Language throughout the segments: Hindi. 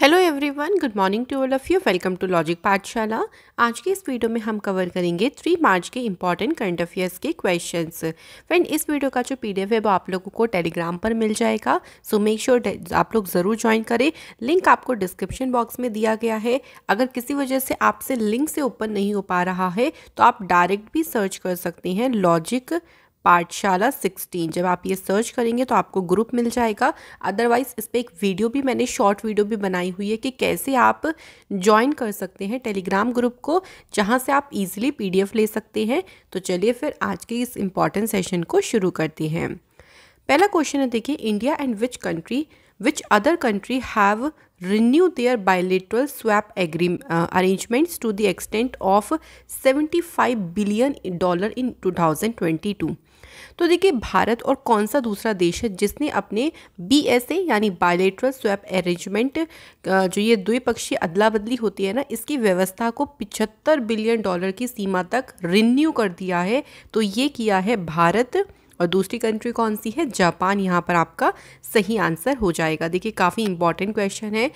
Hello everyone, good morning to all of you. Welcome to logic पाठशाला। आज के इस वीडियो में हम कवर करेंगे 3 मार्च के इंपॉर्टेंट करंट अफेयर्स के क्वेश्चंस। फ्रेंड, इस वीडियो का जो पीडीएफ है वो आप लोगों को टेलीग्राम पर मिल जाएगा, सो मेक श्योर आप लोग ज़रूर ज्वाइन करें। लिंक आपको डिस्क्रिप्शन बॉक्स में दिया गया है। अगर किसी वजह से आपसे लिंक से ओपन नहीं हो पा रहा है तो आप डायरेक्ट भी सर्च कर सकते हैं लॉजिक पाठशाला 16। जब आप ये सर्च करेंगे तो आपको ग्रुप मिल जाएगा। अदरवाइज इस पर एक वीडियो भी, मैंने शॉर्ट वीडियो भी बनाई हुई है कि कैसे आप ज्वाइन कर सकते हैं टेलीग्राम ग्रुप को, जहां से आप इजीली पीडीएफ ले सकते हैं। तो चलिए फिर आज के इस इम्पॉर्टेंट सेशन को शुरू करते हैं। पहला क्वेश्चन है, देखिए, India and which other country have renew their bilateral swap arrangements to the extent of $75 billion in 2022। तो देखिए, भारत और कौन सा दूसरा देश है जिसने अपने BSA यानी बायलेटरल स्वैप अरेंजमेंट, जो ये द्विपक्षीय अदला बदली होती है ना, इसकी व्यवस्था को $75 बिलियन की सीमा तक रिन्यू कर दिया है। तो ये किया है भारत। और दूसरी कंट्री कौन सी है? जापान। यहाँ पर आपका सही आंसर हो जाएगा। देखिए, काफ़ी इंपॉर्टेंट क्वेश्चन है।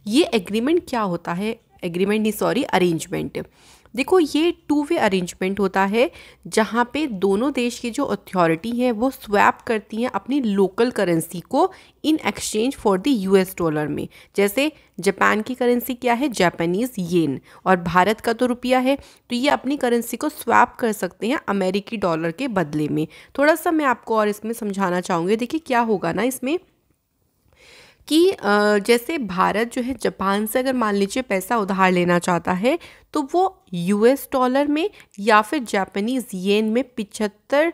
ये एग्रीमेंट क्या होता है? अरेंजमेंट। देखो, ये 2 वे अरेंजमेंट होता है जहाँ पे दोनों देश की जो अथॉरिटी है वो स्वैप करती हैं अपनी लोकल करेंसी को in exchange for the US dollar में। जैसे जापान की करेंसी क्या है? Japanese yen. और भारत का तो रुपया है, तो ये अपनी करेंसी को स्वैप कर सकते हैं अमेरिकी डॉलर के बदले में। थोड़ा सा मैं आपको और इसमें समझाना चाहूँगी। देखिए, क्या होगा ना इसमें कि जैसे भारत जो है जापान से अगर मान लीजिए पैसा उधार लेना चाहता है तो वो US डॉलर में या फिर जापानीज येन में 75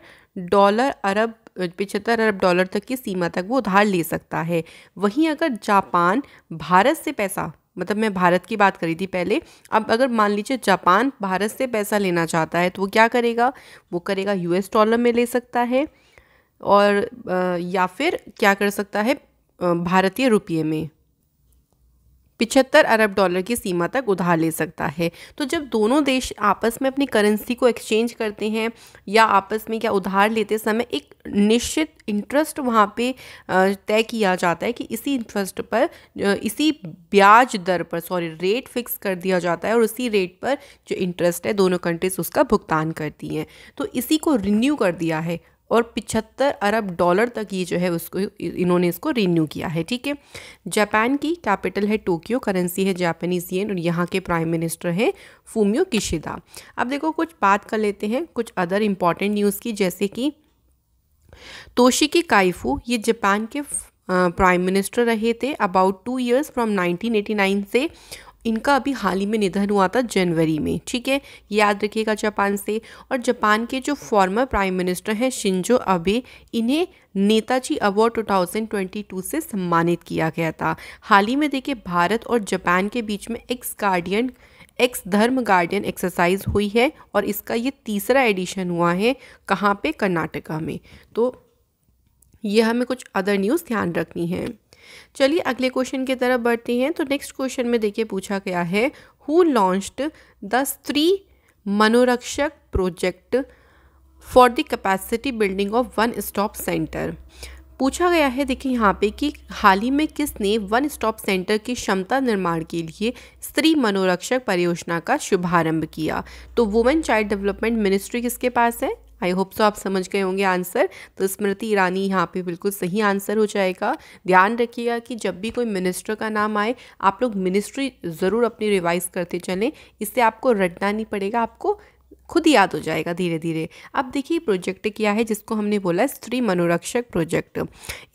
अरब डॉलर तक की सीमा तक वो उधार ले सकता है। वहीं अगर जापान भारत से पैसा, मतलब मैं भारत की बात करी थी पहले, अब अगर मान लीजिए जापान भारत से पैसा लेना चाहता है तो वो क्या करेगा? वो करेगा US डॉलर में ले सकता है, और या फिर क्या कर सकता है, भारतीय रुपये में 75 अरब डॉलर की सीमा तक उधार ले सकता है। तो जब दोनों देश आपस में अपनी करेंसी को एक्सचेंज करते हैं या आपस में क्या उधार लेते समय एक निश्चित इंटरेस्ट वहाँ पे तय किया जाता है कि इसी इंटरेस्ट पर, इसी ब्याज दर पर, रेट फिक्स कर दिया जाता है और उसी रेट पर जो इंटरेस्ट है दोनों कंट्रीज उसका भुगतान करती हैं। तो इसी को रिन्यू कर दिया है और 75 अरब डॉलर तक ये जो है उसको इन्होंने इसको रिन्यू किया है। ठीक है। जापान की कैपिटल है टोक्यो, करेंसी है जापानीज येन और यहाँ के प्राइम मिनिस्टर हैं फूमियो किशिदा। अब देखो, कुछ बात कर लेते हैं कुछ अदर इम्पॉर्टेंट न्यूज़ की, जैसे कि तोशिकी काइफू, ये जापान के प्राइम मिनिस्टर रहे थे अबाउट 2 years फ्रॉम 1989 से। इनका अभी हाल ही में निधन हुआ था जनवरी में। ठीक है, याद रखिएगा जापान से। और जापान के जो फॉर्मर प्राइम मिनिस्टर हैं शिंजो अबे, इन्हें नेताजी अवार्ड 2022 से सम्मानित किया गया था। हाल ही में देखिए, भारत और जापान के बीच में एक्स धर्म गार्डियन एक्सरसाइज हुई है और इसका ये 3रा एडिशन हुआ है। कहाँ पे? कर्नाटका में। तो ये हमें कुछ अदर न्यूज़ ध्यान रखनी है। चलिए अगले क्वेश्चन की तरफ बढ़ते हैं। तो नेक्स्ट क्वेश्चन में देखिए पूछा गया है, who launched the Stree Manorakshak project for the capacity building of one stop centre. पूछा गया है, देखिए यहाँ पे, कि हाल ही में किसने वन स्टॉप सेंटर की क्षमता निर्माण के लिए स्त्री मनोरक्षक परियोजना का शुभारंभ किया। तो वुमेन चाइल्ड डेवलपमेंट मिनिस्ट्री किसके पास है? आई होप सो आप समझ गए होंगे आंसर। तो स्मृति ईरानी यहाँ पे बिल्कुल सही आंसर हो जाएगा। ध्यान रखिएगा कि जब भी कोई मिनिस्टर का नाम आए आप लोग मिनिस्ट्री ज़रूर अपनी रिवाइज करते चलें, इससे आपको रटना नहीं पड़ेगा, आपको खुद याद हो जाएगा धीरे धीरे। अब देखिए प्रोजेक्ट क्या है जिसको हमने बोला स्त्री मनोरक्षक प्रोजेक्ट।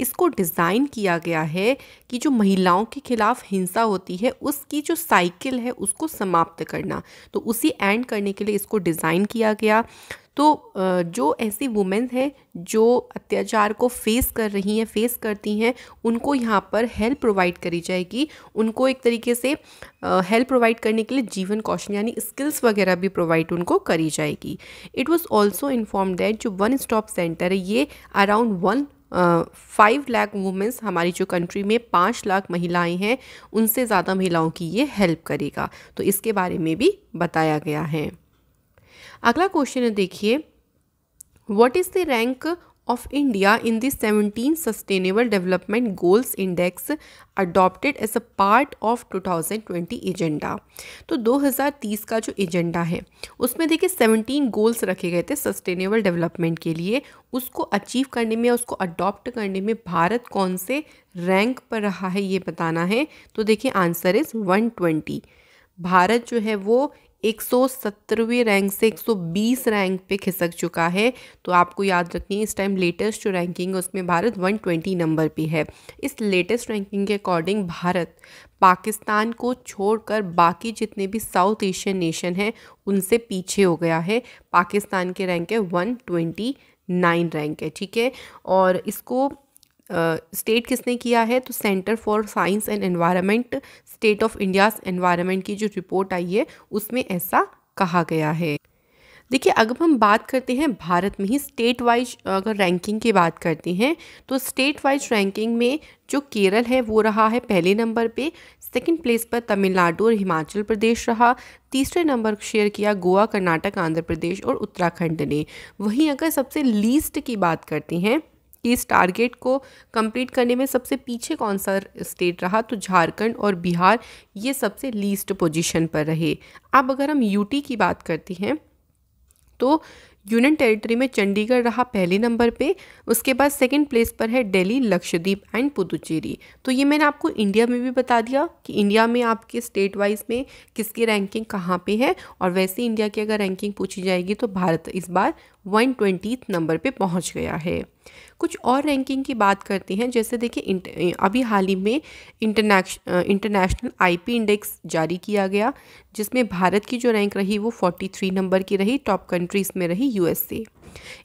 इसको डिज़ाइन किया गया है कि जो महिलाओं के खिलाफ हिंसा होती है उसकी जो साइकिल है उसको समाप्त करना, तो उसी एंड करने के लिए इसको डिज़ाइन किया गया। तो जो ऐसी वुमेन्स हैं जो अत्याचार को फेस करती हैं, उनको यहाँ पर हेल्प प्रोवाइड करी जाएगी। उनको एक तरीके से हेल्प प्रोवाइड करने के लिए जीवन कौशल यानी स्किल्स वगैरह भी प्रोवाइड उनको करी जाएगी। It was also inform that जो वन स्टॉप सेंटर है ये अराउंड 5 लाख वुमेन्स, हमारी जो कंट्री में 5 लाख महिलाएं हैं, उनसे ज़्यादा महिलाओं की ये हेल्प करेगा। तो इसके बारे में भी बताया गया है। अगला क्वेश्चन है, देखिए, what is the rank of India in the 17 Sustainable Development Goals Index adopted as a part of 2020 agenda. तो 2030 का जो एजेंडा है उसमें देखिए 17 गोल्स रखे गए थे सस्टेनेबल डेवलपमेंट के लिए। उसको अचीव करने में, उसको अडॉप्ट करने में भारत कौन से रैंक पर रहा है ये बताना है। तो देखिए आंसर इज़ 120। भारत जो है वो 170वें रैंक से 120 रैंक पे खिसक चुका है। तो आपको याद रखनी है इस टाइम लेटेस्ट जो रैंकिंग है उसमें भारत 120 नंबर पे है। इस लेटेस्ट रैंकिंग के अकॉर्डिंग भारत पाकिस्तान को छोड़कर बाकी जितने भी साउथ एशियन नेशन हैं उनसे पीछे हो गया है। पाकिस्तान के रैंक है 129 रैंक है, ठीक है। और इसको स्टेट किसने किया है? तो centre for science and environment, state of India's environment की जो रिपोर्ट आई है उसमें ऐसा कहा गया है। देखिए अगर हम बात करते हैं भारत में ही स्टेट वाइज अगर रैंकिंग की बात करते हैं तो स्टेट वाइज रैंकिंग में जो केरल है वो रहा है पहले नंबर पे। सेकंड प्लेस पर तमिलनाडु और हिमाचल प्रदेश रहा। तीसरे नंबर शेयर किया गोवा, कर्नाटक, आंध्र प्रदेश और उत्तराखंड ने। वहीं अगर सबसे लीस्ट की बात करते हैं कि इस टारगेट को कंप्लीट करने में सबसे पीछे कौन सा स्टेट रहा, तो झारखंड और बिहार ये सबसे लीस्ट पोजीशन पर रहे। अब अगर हम यूटी की बात करते हैं तो यूनियन टेरिटरी में चंडीगढ़ रहा पहले नंबर पे। उसके बाद सेकंड प्लेस पर है दिल्ली, लक्षद्वीप एंड पुदुचेरी। तो ये मैंने आपको इंडिया में भी बता दिया कि इंडिया में आपके स्टेट वाइज में किसकी रैंकिंग कहाँ पे है। और वैसे इंडिया की अगर रैंकिंग पूछी जाएगी तो भारत इस बार 120 नंबर पे पहुँच गया है। कुछ और रैंकिंग की बात करते हैं, जैसे देखिए अभी हाल ही में इंटरनेशनल आईपी इंडेक्स जारी किया गया जिसमें भारत की जो रैंक रही वो 43 नंबर की रही। टॉप कंट्रीज़ में रही यूएसए।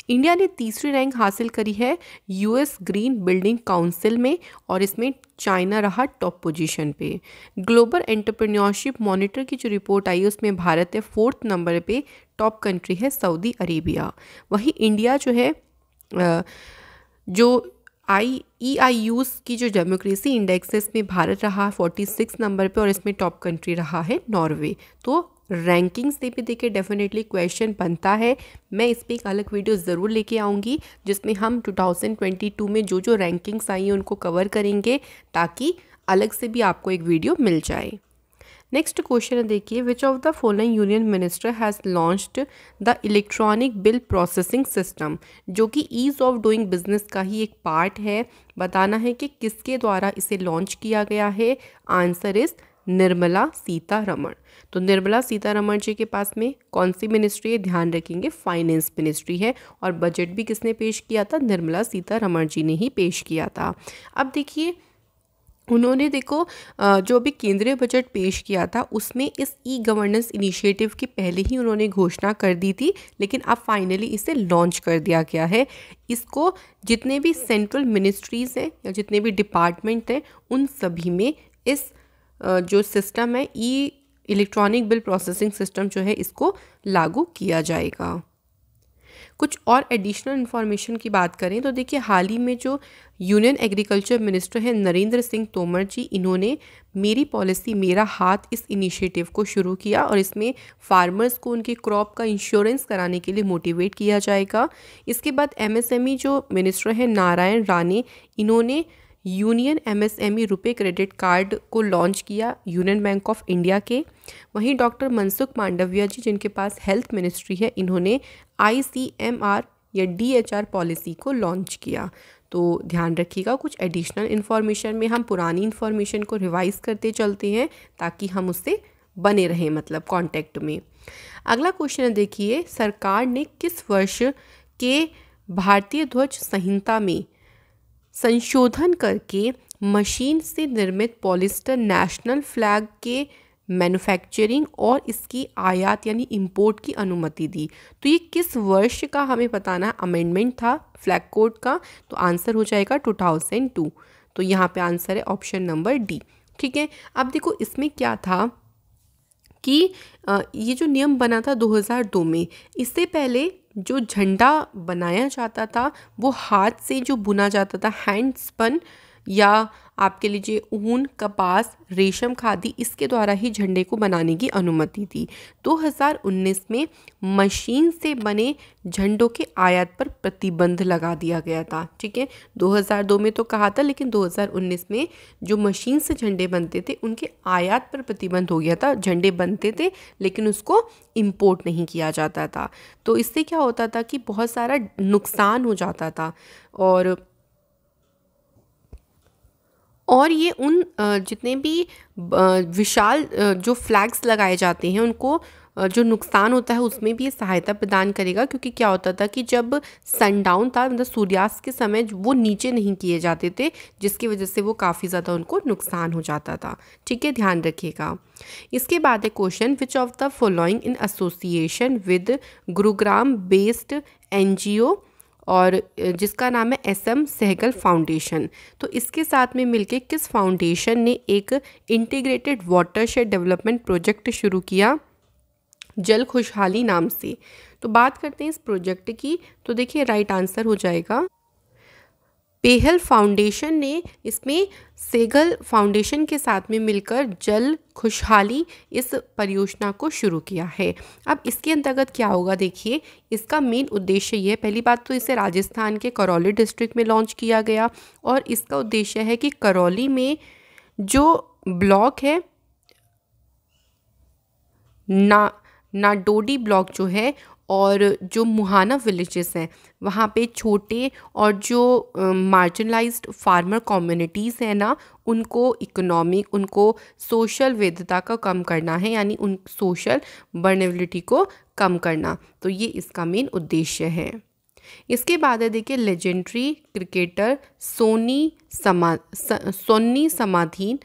इंडिया ने तीसरी रैंक हासिल करी है यूएस ग्रीन बिल्डिंग काउंसिल में और इसमें चाइना रहा टॉप पोजीशन पे। ग्लोबल एंटरप्रेन्योरशिप मॉनिटर की जो रिपोर्ट आई उसमें भारत है 4th नंबर पे। टॉप कंट्री है सऊदी अरेबिया। वहीं इंडिया जो है जो EIU's की जो डेमोक्रेसी इंडेक्स है इसमें भारत रहा 46 नंबर पे और इसमें टॉप कंट्री रहा है नॉर्वे। तो रैंकिंग से भी देखिए डेफिनेटली क्वेश्चन बनता है। मैं इस पर एक अलग वीडियो ज़रूर लेके आऊँगी जिसमें हम 2022 में जो जो रैंकिंग्स आई हैं उनको कवर करेंगे ताकि अलग से भी आपको एक वीडियो मिल जाए। नेक्स्ट क्वेश्चन है देखिए, which of the following union minister has launched the electronic bill processing system, जो कि ईज़ ऑफ डूइंग बिजनेस का ही एक पार्ट है। बताना है कि किसके द्वारा इसे लॉन्च किया गया है। Answer is Nirmala Sitharaman. तो निर्मला सीतारमण जी के पास में कौन सी मिनिस्ट्री है? ध्यान रखेंगे फाइनेंस मिनिस्ट्री है। और बजट भी किसने पेश किया था? निर्मला सीतारमण जी ने ही पेश किया था। अब देखिए उन्होंने देखो जो भी केंद्रीय बजट पेश किया था उसमें इस ई गवर्नेंस इनिशिएटिव की पहले ही उन्होंने घोषणा कर दी थी, लेकिन अब फाइनली इसे लॉन्च कर दिया गया है। इसको जितने भी सेंट्रल मिनिस्ट्रीज़ हैं या जितने भी डिपार्टमेंट हैं उन सभी में इस जो सिस्टम है ई इलेक्ट्रॉनिक बिल प्रोसेसिंग सिस्टम जो है इसको लागू किया जाएगा। कुछ और एडिशनल इन्फॉर्मेशन की बात करें तो देखिए हाल ही में जो यूनियन एग्रीकल्चर मिनिस्टर हैं नरेंद्र सिंह तोमर जी, इन्होंने मेरी पॉलिसी मेरा हाथ इस इनिशिएटिव को शुरू किया और इसमें फार्मर्स को उनके क्रॉप का इंश्योरेंस कराने के लिए मोटिवेट किया जाएगा। इसके बाद MSME जो मिनिस्टर हैं नारायण राणे, इन्होंने यूनियन MSME रुपए क्रेडिट कार्ड को लॉन्च किया यूनियन बैंक ऑफ इंडिया के। वहीं डॉक्टर मनसुख मांडविया जी जिनके पास हेल्थ मिनिस्ट्री है, इन्होंने ICMR या DHR पॉलिसी को लॉन्च किया। तो ध्यान रखिएगा कुछ एडिशनल इन्फॉर्मेशन में हम पुरानी इन्फॉर्मेशन को रिवाइज करते चलते हैं ताकि हम उससे बने रहें, मतलब कांटेक्ट में। अगला क्वेश्चन देखिए, सरकार ने किस वर्ष के भारतीय ध्वज संहिता में संशोधन करके मशीन से निर्मित पॉलिस्टर नेशनल फ्लैग के मैन्युफैक्चरिंग और इसकी आयात यानी इंपोर्ट की अनुमति दी? तो ये किस वर्ष का हमें बताना है अमेंडमेंट था फ्लैग कोड का? तो आंसर हो जाएगा 2002। तो यहाँ पे आंसर है ऑप्शन नंबर डी। ठीक है, अब देखो इसमें क्या था कि ये जो नियम बना था 2002 में, इससे पहले जो झंडा बनाया जाता था वो हाथ से जो बुना जाता था, हैंड स्पन या आप कह लीजिए ऊन, कपास, रेशम, खादी, इसके द्वारा ही झंडे को बनाने की अनुमति थी। 2019 में मशीन से बने झंडों के आयात पर प्रतिबंध लगा दिया गया था। ठीक है, 2002 में तो कहा था, लेकिन 2019 में जो मशीन से झंडे बनते थे उनके आयात पर प्रतिबंध हो गया था। झंडे बनते थे लेकिन उसको इंपोर्ट नहीं किया जाता था। तो इससे क्या होता था कि बहुत सारा नुकसान हो जाता था। और ये उन जितने भी विशाल जो फ्लैग्स लगाए जाते हैं उनको जो नुकसान होता है उसमें भी ये सहायता प्रदान करेगा, क्योंकि क्या होता था कि जब सनडाउन था, मतलब सूर्यास्त के समय वो नीचे नहीं किए जाते थे, जिसकी वजह से वो काफ़ी ज़्यादा उनको नुकसान हो जाता था। ठीक है, ध्यान रखिएगा। इसके बाद है question, which of the following in association with Gurugram based NGO, और जिसका नाम है SM सहगल फाउंडेशन। तो इसके साथ में मिलके किस फाउंडेशन ने एक इंटीग्रेटेड वाटरशेड डेवलपमेंट प्रोजेक्ट शुरू किया, जल खुशहाली नाम से। तो बात करते हैं इस प्रोजेक्ट की, तो देखिए राइट आंसर हो जाएगा पेहल फाउंडेशन ने इसमें सेगल फाउंडेशन के साथ में मिलकर जल खुशहाली इस परियोजना को शुरू किया है। अब इसके अंतर्गत क्या होगा, देखिए इसका मेन उद्देश्य ये है, पहली बात तो इसे राजस्थान के करौली डिस्ट्रिक्ट में लॉन्च किया गया, और इसका उद्देश्य है कि करौली में जो ब्लॉक है नाडोडी ब्लॉक जो है, और जो मुहाना विलेजेस हैं वहाँ पे छोटे और जो मार्जिनलाइज्ड फार्मर कम्युनिटीज़ हैं ना, उनको इकोनॉमिक, उनको सोशल विविधता का कम करना है, यानी उन सोशल वल्नरेबिलिटी को कम करना। तो ये इसका मेन उद्देश्य है। इसके बाद है देखिए legendary cricketer Sonny Samadhin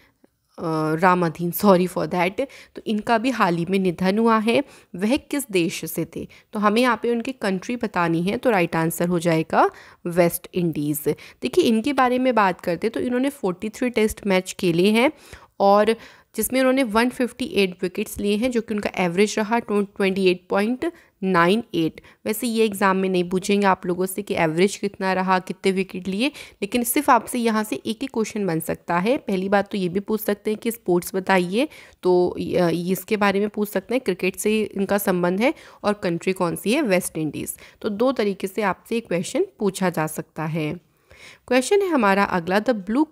Ramadhin, sorry for that. तो इनका भी हाल ही में निधन हुआ है। वह किस देश से थे, तो हमें यहाँ पे उनकी कंट्री बतानी है। तो राइट आंसर हो जाएगा वेस्ट इंडीज़। देखिए इनके बारे में बात करते तो इन्होंने 43 टेस्ट मैच खेले हैं, और जिसमें उन्होंने 158 विकेट्स लिए हैं, जो कि उनका एवरेज रहा 28.98। वैसे ये एग्ज़ाम में नहीं पूछेंगे आप लोगों से कि एवरेज कितना रहा, कितने विकेट लिए, लेकिन सिर्फ आपसे यहाँ से एक ही क्वेश्चन बन सकता है। पहली बात तो ये भी पूछ सकते हैं कि स्पोर्ट्स बताइए, तो इसके बारे में पूछ सकते हैं, क्रिकेट से इनका संबंध है, और कंट्री कौन सी है, वेस्ट इंडीज़। तो दो तरीके से आपसे क्वेश्चन पूछा जा सकता है। क्वेश्चन है हमारा अगला, the blue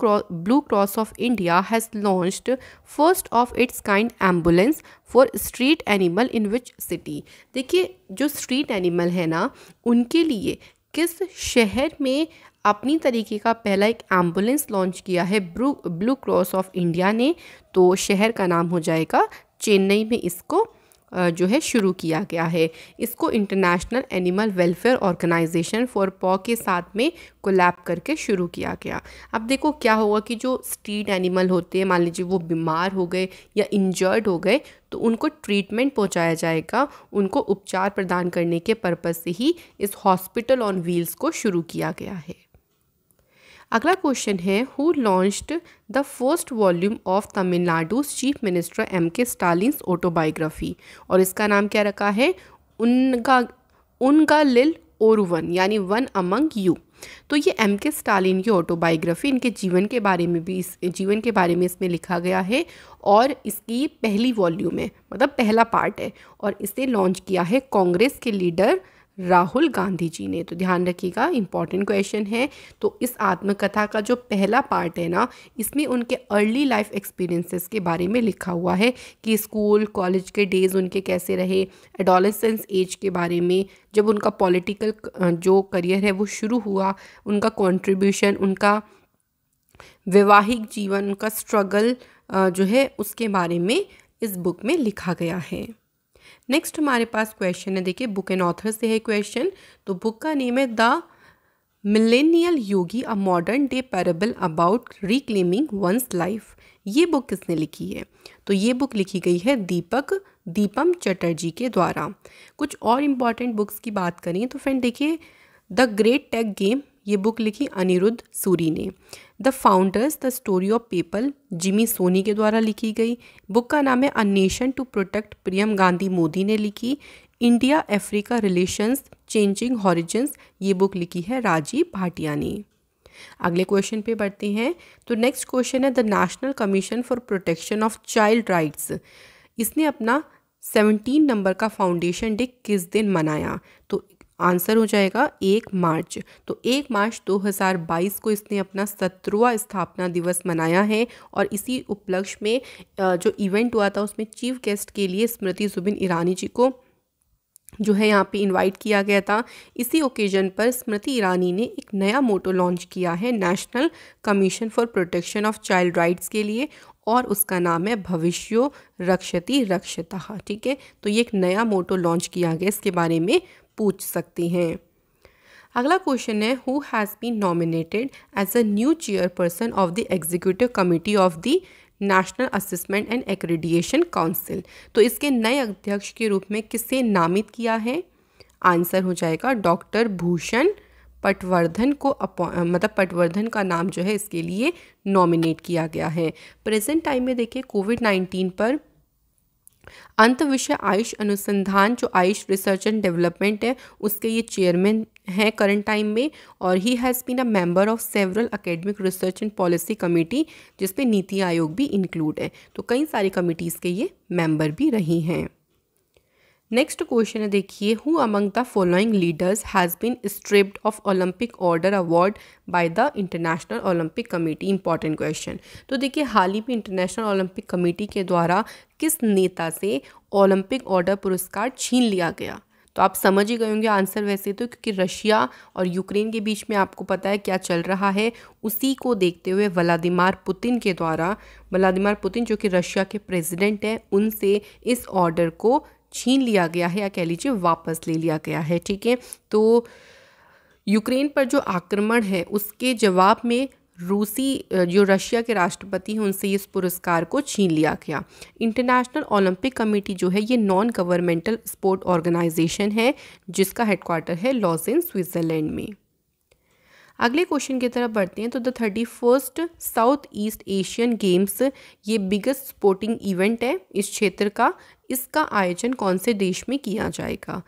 cross of India has launched first of its kind ambulance for street animal in which city. देखिए जो स्ट्रीट एनिमल है ना, उनके लिए किस शहर में अपनी तरीके का पहला एक एम्बुलेंस लॉन्च किया है ब्लू क्रॉस ऑफ इंडिया ने। तो शहर का नाम हो जाएगा चेन्नई में इसको जो है शुरू किया गया है। इसको international animal welfare organisation four paw के साथ में कोलैब करके शुरू किया गया। अब देखो क्या होगा कि जो स्ट्रीट एनिमल होते हैं, मान लीजिए वो बीमार हो गए या इंजर्ड हो गए, तो उनको ट्रीटमेंट पहुंचाया जाएगा, उनको उपचार प्रदान करने के पर्पज़ से ही इस हॉस्पिटल ऑन व्हील्स को शुरू किया गया है। अगला क्वेश्चन है, who launched the first volume of Tamil Nadu chief minister MK Stalin's autobiography, और इसका नाम क्या रखा है, उनगा लिल ओरुवन, यानी वन अमंग यू। तो ये MK स्टालिन की ऑटोबायोग्राफी, इनके जीवन के बारे में इसमें लिखा गया है, और इसकी पहली वॉल्यूम है, मतलब पहला पार्ट है, और इसे लॉन्च किया है कांग्रेस के लीडर राहुल गांधी जी ने। तो ध्यान रखिएगा, इंपॉर्टेंट क्वेश्चन है। तो इस आत्मकथा का जो पहला पार्ट है ना, इसमें उनके अर्ली लाइफ एक्सपीरियंसेस के बारे में लिखा हुआ है कि स्कूल कॉलेज के डेज उनके कैसे रहे, एडोलेसेंस एज के बारे में, जब उनका पॉलिटिकल जो करियर है वो शुरू हुआ, उनका कंट्रीब्यूशन, उनका वैवाहिक जीवन, उनका स्ट्रगल जो है उसके बारे में इस बुक में लिखा गया है। नेक्स्ट हमारे पास क्वेश्चन है, देखिए बुक एंड ऑथर से है क्वेश्चन। तो बुक का नेम है the millennial Yogi, a modern day parable about reclaiming one's life. ये बुक किसने लिखी है, तो ये बुक लिखी गई है दीपम चटर्जी के द्वारा। कुछ और इम्पॉर्टेंट बुक्स की बात करें तो फ्रेंड देखिए, द ग्रेट टेक गेम, ये बुक लिखी अनिरुद्ध सूरी ने। The founders the story of PayPal, Jimmy Soni के द्वारा लिखी गई। बुक का नाम है a nation to protect, Priyam Gandhi Modi ने लिखी। India Africa relations changing horizons, ये बुक लिखी है राजीव भाटिया ने। अगले क्वेश्चन पे बढ़ते हैं। तो नेक्स्ट क्वेश्चन है the national commission for protection of child rights, इसने अपना 17 नंबर का फाउंडेशन डे किस दिन मनाया? तो आंसर हो जाएगा 1 मार्च। तो 1 मार्च 2022 को इसने अपना 17वां स्थापना दिवस मनाया है और इसी उपलक्ष्य में जो इवेंट हुआ था उसमें चीफ गेस्ट के लिए स्मृति जुबिन ईरानी जी को जो है यहाँ पे इनवाइट किया गया था। इसी ओकेजन पर स्मृति ईरानी ने एक नया मोटो लॉन्च किया है national commission for protection of child rights के लिए और उसका नाम है भविष्यो रक्षति रक्षतः। ठीक है, तो ये एक नया मोटो लॉन्च किया गया, इसके बारे में पूछ सकते हैं। अगला क्वेश्चन है who has been nominated as a new chairperson of the executive committee of the national assessment and accreditation council. तो इसके नए अध्यक्ष के रूप में किसे नामित किया है? आंसर हो जाएगा डॉक्टर भूषण पटवर्धन को मतलब पटवर्धन का नाम जो है इसके लिए नॉमिनेट किया गया है। प्रेजेंट टाइम में देखिए कोविड-19 पर अंत विषय आयुष अनुसंधान जो आयुष रिसर्च एंड डेवलपमेंट है उसके ये चेयरमैन हैं करंट टाइम में और he has been a member of several academic research and policy committee जिसमें नीति आयोग भी इंक्लूड है। तो कई सारी कमिटीज़ के ये मेंबर भी रही हैं। नेक्स्ट क्वेश्चन है देखिए who among the following leaders has been stripped of Olympic order award by the International Olympic Committee. Important question. तो देखिए हाल ही में इंटरनेशनल ओलंपिक कमेटी के द्वारा किस नेता से ओलंपिक ऑर्डर पुरस्कार छीन लिया गया? तो आप समझ ही गए होंगे आंसर वैसे तो, क्योंकि रशिया और यूक्रेन के बीच में आपको पता है क्या चल रहा है, उसी को देखते हुए व्लादिमीर पुतिन के द्वारा, व्लादिमीर पुतिन जो कि रशिया के प्रेसिडेंट हैं, उनसे इस ऑर्डर को छीन लिया गया है या कह लीजिए वापस ले लिया गया है। ठीक है, तो यूक्रेन पर जो आक्रमण है उसके जवाब में रूसी जो रशिया के राष्ट्रपति हैं उनसे इस पुरस्कार को छीन लिया गया। इंटरनेशनल ओलंपिक कमेटी जो है ये नॉन गवर्नमेंटल स्पोर्ट ऑर्गेनाइजेशन है जिसका हेडक्वार्टर है लॉजेन स्विट्ज़रलैंड में। अगले क्वेश्चन की तरफ बढ़ते हैं। तो the 31st south east Asian games ये बिगेस्ट स्पोर्टिंग इवेंट है इस क्षेत्र का, इसका आयोजन कौन से देश में किया जाएगा?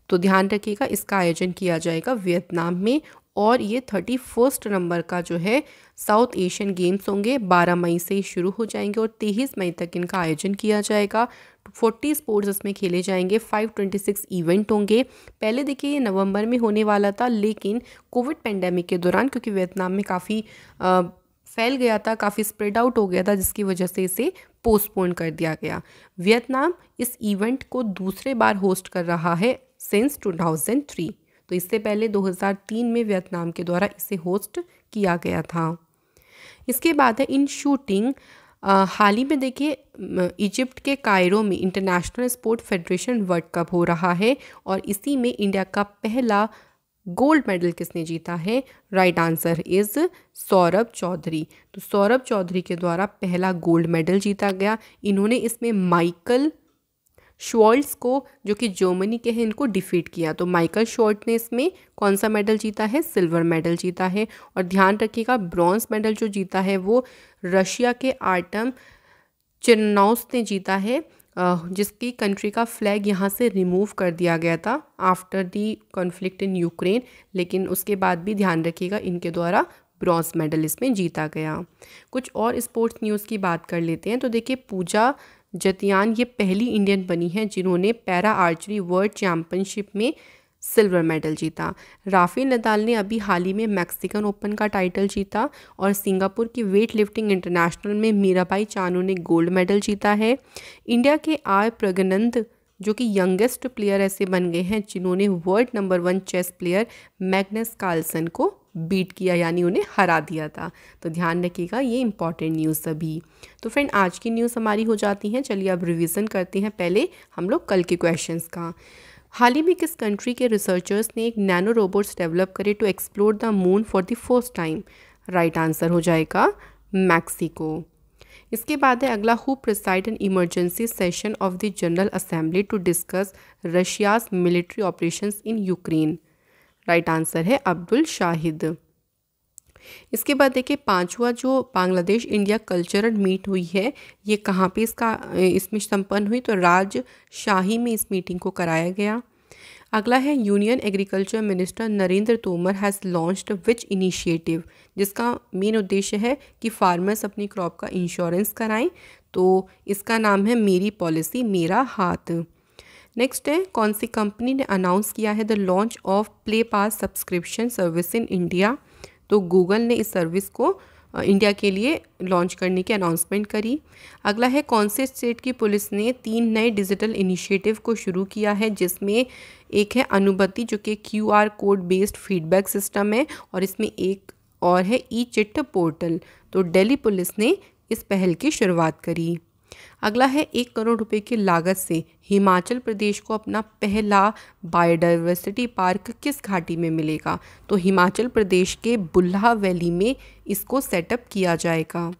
तो ध्यान रखिएगा इसका आयोजन किया जाएगा वियतनाम में और ये 31 नंबर का जो है साउथ एशियन गेम्स होंगे, 12 मई से ही शुरू हो जाएंगे और 23 मई तक इनका आयोजन किया जाएगा। 40 स्पोर्ट्स इसमें खेले जाएंगे, 526 इवेंट होंगे। पहले देखिए ये नवंबर में होने वाला था लेकिन कोविड पेंडेमिक के दौरान क्योंकि वियतनाम में काफ़ी फैल गया था, काफ़ी स्प्रेड आउट हो गया था जिसकी वजह से इसे पोस्टपोन कर दिया गया। वियतनाम इस इवेंट को दूसरे बार होस्ट कर रहा है सिंस 2003। तो इससे पहले 2003 में वियतनाम के द्वारा इसे होस्ट किया गया था। इसके बाद है इन शूटिंग हाल ही में देखिए इजिप्ट के कायरो में international sport federation world cup हो रहा है और इसी में इंडिया का पहला गोल्ड मेडल किसने जीता है? Right answer is Saurabh Chaudhary. तो सौरभ चौधरी के द्वारा पहला गोल्ड मेडल जीता गया। इन्होंने इसमें माइकल शॉल्ट्स को जो कि जर्मनी के हैं इनको डिफीट किया। तो माइकल शॉल्ट ने इसमें कौन सा मेडल जीता है? सिल्वर मेडल जीता है। और ध्यान रखिएगा ब्रॉन्ज मेडल जो जीता है वो रशिया के आर्टम चिरनौस ने जीता है जिसकी कंट्री का फ्लैग यहाँ से रिमूव कर दिया गया था after the conflict in Ukraine, लेकिन उसके बाद भी ध्यान रखिएगा इनके द्वारा ब्रॉन्ज मेडल इसमें जीता गया। कुछ और स्पोर्ट्स न्यूज़ की बात कर लेते हैं। तो देखिए पूजा जतियान ये पहली इंडियन बनी है जिन्होंने पैरा आर्चरी वर्ल्ड चैम्पियनशिप में सिल्वर मेडल जीता। राफेल नदाल ने अभी हाल ही में मैक्सिकन ओपन का टाइटल जीता और सिंगापुर की वेट लिफ्टिंग इंटरनेशनल में मीराबाई चानू ने गोल्ड मेडल जीता है। इंडिया के आर प्रगनंद जो कि यंगेस्ट प्लेयर ऐसे बन गए हैं जिन्होंने world number 1 chess player Magnus Carlsen को बीट किया यानी उन्हें हरा दिया था। तो ध्यान रखिएगा ये इंपॉर्टेंट न्यूज़ सभी। तो फ्रेंड आज की न्यूज़ हमारी हो जाती हैं। चलिए अब रिवीजन करते हैं पहले हम लोग कल के क्वेश्चंस का। हाल ही में किस कंट्री के रिसर्चर्स ने एक नैनो रोबोट्स डेवलप करे to explore the moon for the first time? Right answer हो जाएगा मैक्सिको। इसके बाद है अगला who preside an emergency session of the general assembly to discuss Russia's military operations in Ukraine? Right answer है अब्दुल शाहिद। इसके बाद देखिए पांचवा जो बांग्लादेश इंडिया कल्चरल मीट हुई है ये कहाँ पे इसमें संपन्न हुई? तो राजशाही में इस मीटिंग को कराया गया। अगला है union agriculture minister Narendra Tomar has launched which initiative, जिसका मेन उद्देश्य है कि फार्मर्स अपनी क्रॉप का इंश्योरेंस कराएं। तो इसका नाम है मेरी पॉलिसी मेरा हाथ। नेक्स्ट है कौन सी कंपनी ने अनाउंस किया है the launch of play pass subscription service in India. तो गूगल ने इस सर्विस को इंडिया के लिए लॉन्च करने की अनाउंसमेंट करी। अगला है कौन से स्टेट की पुलिस ने 3 नए डिजिटल इनिशिएटिव को शुरू किया है, जिसमें एक है अनुबत्ती जो कि QR code based feedback system है, और इसमें एक और है ई चिट पोर्टल। तो दिल्ली पुलिस ने इस पहल की शुरुआत करी। अगला है 1 करोड़ रुपए की लागत से हिमाचल प्रदेश को अपना पहला बायोडाइवर्सिटी पार्क किस घाटी में मिलेगा। तो हिमाचल प्रदेश के बुल्हा वैली में इसको सेटअप किया जाएगा।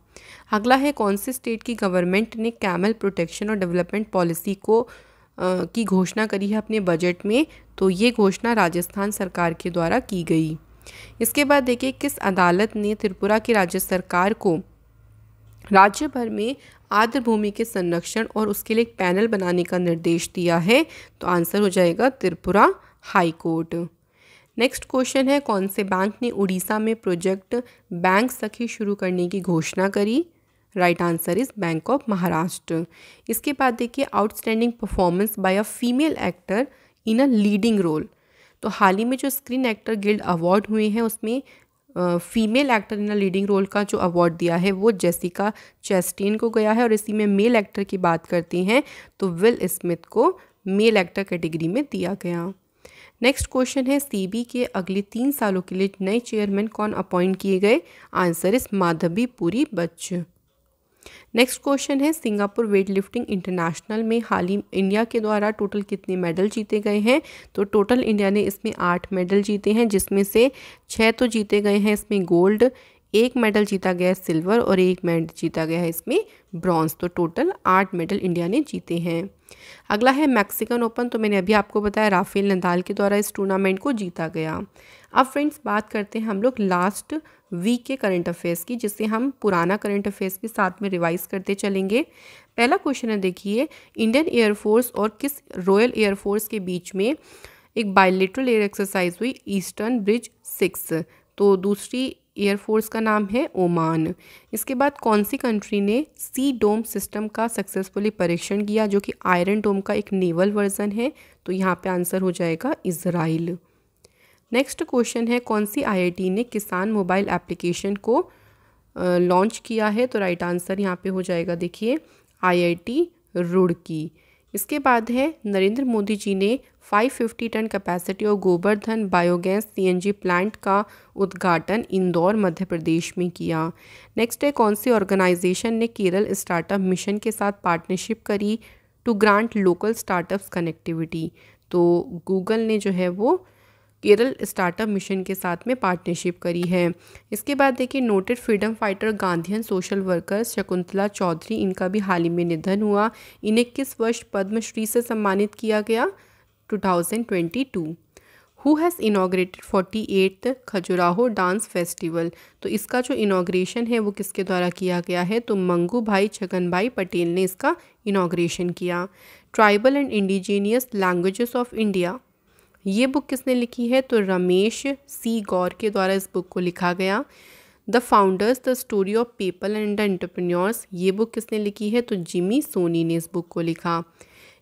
अगला है कौन से स्टेट की गवर्नमेंट ने कैमल प्रोटेक्शन और डेवलपमेंट पॉलिसी को की घोषणा करी है अपने बजट में। तो ये घोषणा राजस्थान सरकार के द्वारा की गई। इसके बाद देखिए किस अदालत ने त्रिपुरा की राज्य सरकार को राज्य भर में आर्द्र भूमि के संरक्षण और उसके लिए एक पैनल बनाने का निर्देश दिया है। तो आंसर हो जाएगा Tripura high court. Next question है कौन से बैंक ने उड़ीसा में प्रोजेक्ट बैंक सखी शुरू करने की घोषणा करी। Right answer is Bank of Maharashtra. इसके बाद देखिए outstanding performance by a female actor in a leading role. तो हाल ही में जो स्क्रीन एक्टर गिल्ड अवार्ड हुए हैं उसमें female actor in leading role का जो अवार्ड दिया है वो जेसिका चेस्टेन को गया है, और इसी में मेल एक्टर की बात करते हैं तो विल स्मिथ को मेल एक्टर कैटेगरी में दिया गया। नेक्स्ट क्वेश्चन है सीबी के अगले 3 सालों के लिए नए चेयरमैन कौन अपॉइंट किए गए। आंसर इस माधवी पुरी बच्च। नेक्स्ट क्वेश्चन है सिंगापुर वेट लिफ्टिंग इंटरनेशनल में हाल ही इंडिया के द्वारा टोटल कितने मेडल जीते गए हैं। तो टोटल इंडिया ने इसमें 8 मेडल जीते हैं, जिसमें से 6 तो जीते गए हैं इसमें गोल्ड, 1 मेडल जीता गया है सिल्वर और 1 मेडल जीता गया है इसमें ब्रॉन्ज। तो टोटल 8 मेडल इंडिया ने जीते हैं। अगला है मैक्सिकन ओपन। तो मैंने अभी आपको बताया राफेल नदाल के द्वारा इस टूर्नामेंट को जीता गया। अब फ्रेंड्स बात करते हैं हम लोग लास्ट वीक के करंट अफेयर्स की, जिससे हम पुराना करंट अफेयर्स भी साथ में रिवाइज करते चलेंगे। पहला क्वेश्चन है देखिए इंडियन एयरफोर्स और किस रॉयल एयरफोर्स के बीच में एक बायलेटरल एयर एक्सरसाइज हुई ईस्टर्न ब्रिज 6। तो दूसरी एयरफोर्स का नाम है ओमान। इसके बाद कौन सी कंट्री ने सी डोम सिस्टम का सक्सेसफुली परीक्षण किया, जो कि आयरन डोम का एक नेवल वर्जन है। तो यहाँ पे आंसर हो जाएगा इजराइल। नेक्स्ट क्वेश्चन है कौन सी आईआईटी ने किसान मोबाइल एप्लीकेशन को लॉन्च किया है। तो राइट आंसर यहाँ पे हो जाएगा देखिए आईआईटी रुड़की। इसके बाद है नरेंद्र मोदी जी ने 550 टन कैपेसिटी और गोवर्धन बायोगैस सीएनजी प्लांट का उद्घाटन इंदौर मध्य प्रदेश में किया। नेक्स्ट है कौन सी ऑर्गेनाइजेशन ने केरल स्टार्टअप मिशन के साथ पार्टनरशिप करी to grant local startups connectivity. तो गूगल ने जो है वो केरल स्टार्टअप मिशन के साथ में पार्टनरशिप करी है। इसके बाद देखिए noted freedom fighter Gandhian social worker Shakuntala Chaudhary, इनका भी हाल ही में निधन हुआ। इन्हें किस वर्ष पद्मश्री से सम्मानित किया गया। 2022। Who has inaugurated 48th Khajuraho dance festival. तो इसका जो इनॉग्रेशन है वो किसके द्वारा किया गया है। तो मंगू भाई छगन भाई पटेल ने इसका इनॉग्रेशन किया। Tribal and indigenous languages of India, ये बुक किसने लिखी है। तो रमेश सी गौर के द्वारा इस बुक को लिखा गया। The founders the story of people and the entrepreneurs, ये बुक किसने लिखी है। तो जिमी सोनी ने इस बुक को लिखा।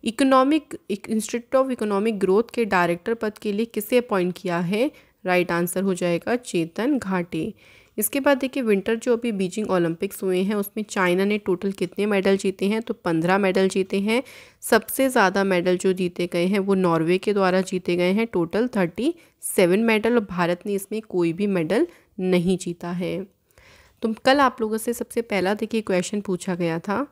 Economic institute of economic growth के डायरेक्टर पद के लिए किसे अपॉइंट किया है। राइट आंसर हो जाएगा चेतन घाटे। इसके बाद देखिए विंटर जो अभी बीजिंग ओलंपिक्स हुए हैं उसमें चाइना ने टोटल कितने मेडल जीते हैं। तो 15 मेडल जीते हैं। सबसे ज़्यादा मेडल जो जीते गए हैं वो नॉर्वे के द्वारा जीते गए हैं, टोटल 37 मेडल, और भारत ने इसमें कोई भी मेडल नहीं जीता है। तो कल आप लोगों से सबसे पहला देखिए क्वेश्चन पूछा गया था,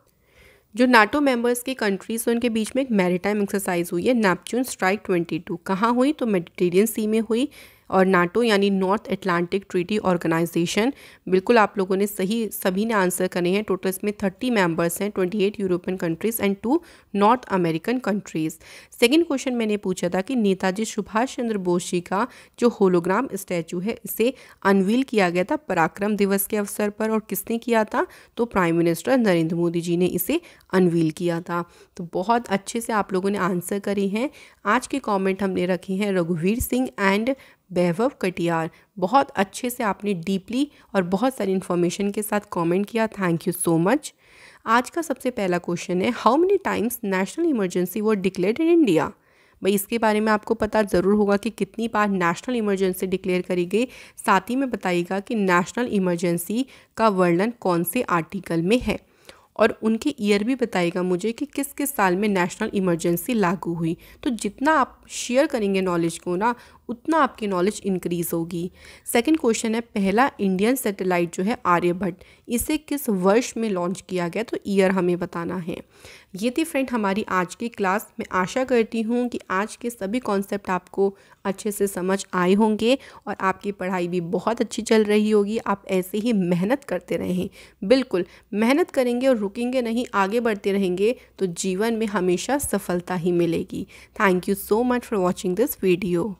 जो नाटो मेंबर्स की कंट्रीज उनके बीच में एक मैरीटाइम एक्सरसाइज हुई है नेपच्यून स्ट्राइक 22, कहाँ हुई। तो मेडिटेरियन सी में हुई, और नाटो यानी नॉर्थ अटलांटिक ट्रीटी ऑर्गेनाइजेशन, बिल्कुल आप लोगों ने सही, सभी ने आंसर करे हैं। टोटल इसमें 30 मेंबर्स हैं, 28 European countries and 2 north American countries. Second question मैंने पूछा था कि नेताजी सुभाष चंद्र बोस जी का जो होलोग्राम स्टैचू है इसे अनवील किया गया था पराक्रम दिवस के अवसर पर, और किसने किया था? तो प्राइम मिनिस्टर नरेंद्र मोदी जी ने इसे अनवील किया था। तो बहुत अच्छे से आप लोगों ने आंसर करी हैं। आज के कमेंट हमने रखे हैं रघुवीर सिंह एंड वैभव कटियार। बहुत अच्छे से आपने डीपली और बहुत सारी इन्फॉर्मेशन के साथ कमेंट किया, थैंक यू सो मच। आज का सबसे पहला क्वेश्चन है, how many times national emergency was declared in India? भाई इसके बारे में आपको पता ज़रूर होगा कि कितनी बार नेशनल इमरजेंसी डिक्लेयर करी गई। साथ ही में बताइएगा कि नेशनल इमरजेंसी का वर्णन कौन से आर्टिकल में है, और उनके ईयर भी बताइएगा मुझे कि किस किस साल में नेशनल इमरजेंसी लागू हुई। तो जितना आप शेयर करेंगे नॉलेज को ना, उतना आपकी नॉलेज इंक्रीज होगी। सेकंड क्वेश्चन है, पहला इंडियन सैटेलाइट जो है आर्यभट्ट, इसे किस वर्ष में लॉन्च किया गया? तो ईयर हमें बताना है। ये थी फ्रेंड हमारी आज की क्लास। मैं आशा करती हूँ कि आज के सभी कॉन्सेप्ट आपको अच्छे से समझ आए होंगे और आपकी पढ़ाई भी बहुत अच्छी चल रही होगी। आप ऐसे ही मेहनत करते रहें, बिल्कुल मेहनत करेंगे और रुकेंगे नहीं, आगे बढ़ते रहेंगे तो जीवन में हमेशा सफलता ही मिलेगी। Thank you so much for watching this video.